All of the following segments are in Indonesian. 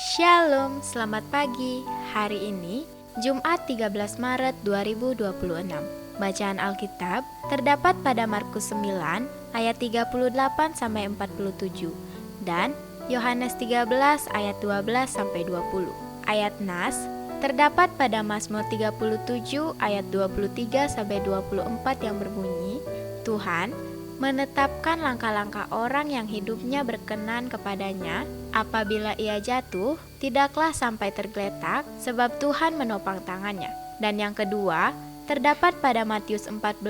Shalom, selamat pagi. Hari ini, Jumat 13 Maret 2026. Bacaan Alkitab terdapat pada Markus 9 ayat 38 sampai 47 dan Yohanes 13 ayat 12 sampai 20. Ayat nas terdapat pada Mazmur 37 ayat 23 sampai 24 yang berbunyi, Tuhan menetapkan langkah-langkah orang yang hidupnya berkenan kepadanya. Apabila ia jatuh, tidaklah sampai tergeletak, sebab Tuhan menopang tangannya. Dan yang kedua, terdapat pada Matius 14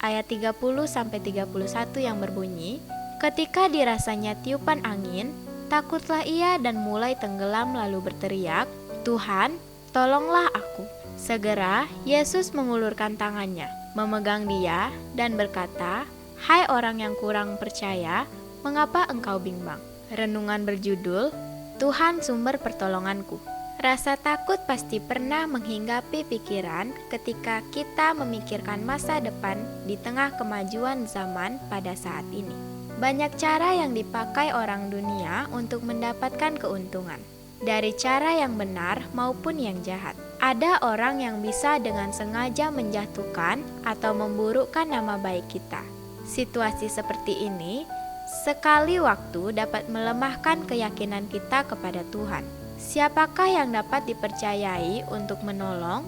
ayat 30 sampai 31 yang berbunyi, ketika dirasanya tiupan angin, takutlah ia dan mulai tenggelam lalu berteriak, Tuhan, tolonglah aku. Segera Yesus mengulurkan tangannya, memegang dia dan berkata, Hai orang yang kurang percaya, mengapa engkau bimbang? Renungan berjudul, Tuhan sumber pertolonganku. Rasa takut pasti pernah menghinggapi pikiran ketika kita memikirkan masa depan di tengah kemajuan zaman pada saat ini. Banyak cara yang dipakai orang dunia untuk mendapatkan keuntungan, dari cara yang benar maupun yang jahat. Ada orang yang bisa dengan sengaja menjatuhkan atau memburukkan nama baik kita. Situasi seperti ini sekali waktu dapat melemahkan keyakinan kita kepada Tuhan. Siapakah yang dapat dipercayai untuk menolong?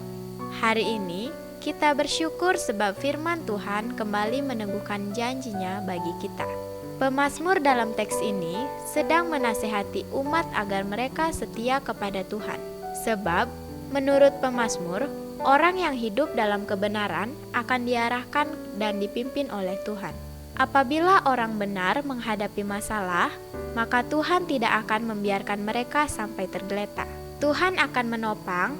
Hari ini kita bersyukur sebab firman Tuhan kembali meneguhkan janjinya bagi kita. Pemazmur dalam teks ini sedang menasehati umat agar mereka setia kepada Tuhan. Sebab menurut pemazmur, orang yang hidup dalam kebenaran akan diarahkan dan dipimpin oleh Tuhan. Apabila orang benar menghadapi masalah, maka Tuhan tidak akan membiarkan mereka sampai tergeletak. Tuhan akan menopang,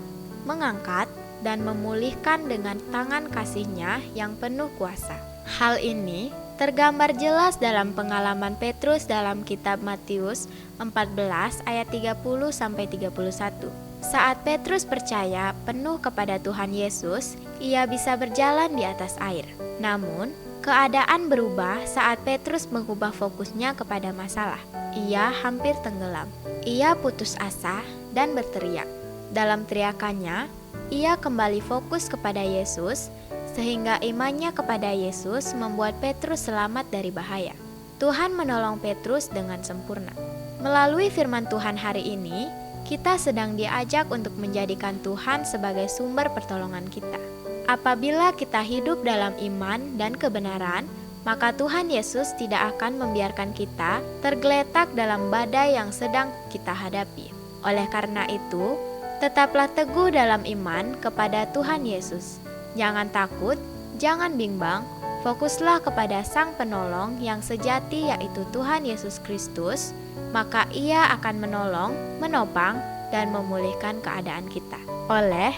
mengangkat, dan memulihkan dengan tangan kasih-Nya yang penuh kuasa. Hal ini tergambar jelas dalam pengalaman Petrus dalam kitab Matius 14 ayat 30 sampai 31. Saat Petrus percaya penuh kepada Tuhan Yesus, ia bisa berjalan di atas air. Namun, keadaan berubah saat Petrus mengubah fokusnya kepada masalah. Ia hampir tenggelam. Ia putus asa dan berteriak. Dalam teriakannya, ia kembali fokus kepada Yesus, sehingga imannya kepada Yesus membuat Petrus selamat dari bahaya. Tuhan menolong Petrus dengan sempurna. Melalui firman Tuhan hari ini, kita sedang diajak untuk menjadikan Tuhan sebagai sumber pertolongan kita. Apabila kita hidup dalam iman dan kebenaran, maka Tuhan Yesus tidak akan membiarkan kita tergeletak dalam badai yang sedang kita hadapi. Oleh karena itu, tetaplah teguh dalam iman kepada Tuhan Yesus. Jangan takut, jangan bimbang, fokuslah kepada Sang Penolong yang sejati yaitu Tuhan Yesus Kristus, maka Ia akan menolong, menopang, dan memulihkan keadaan kita. Oleh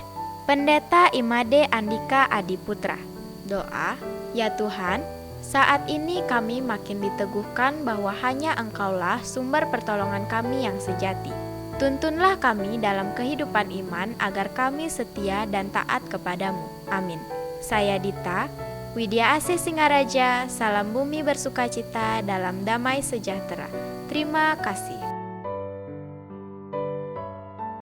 Pendeta Imade Andika Adiputra. Doa, ya Tuhan, saat ini kami makin diteguhkan bahwa hanya Engkaulah sumber pertolongan kami yang sejati. Tuntunlah kami dalam kehidupan iman agar kami setia dan taat kepadamu. Amin. Saya Dita, Widya Asih Singaraja, salam bumi bersukacita dalam damai sejahtera. Terima kasih.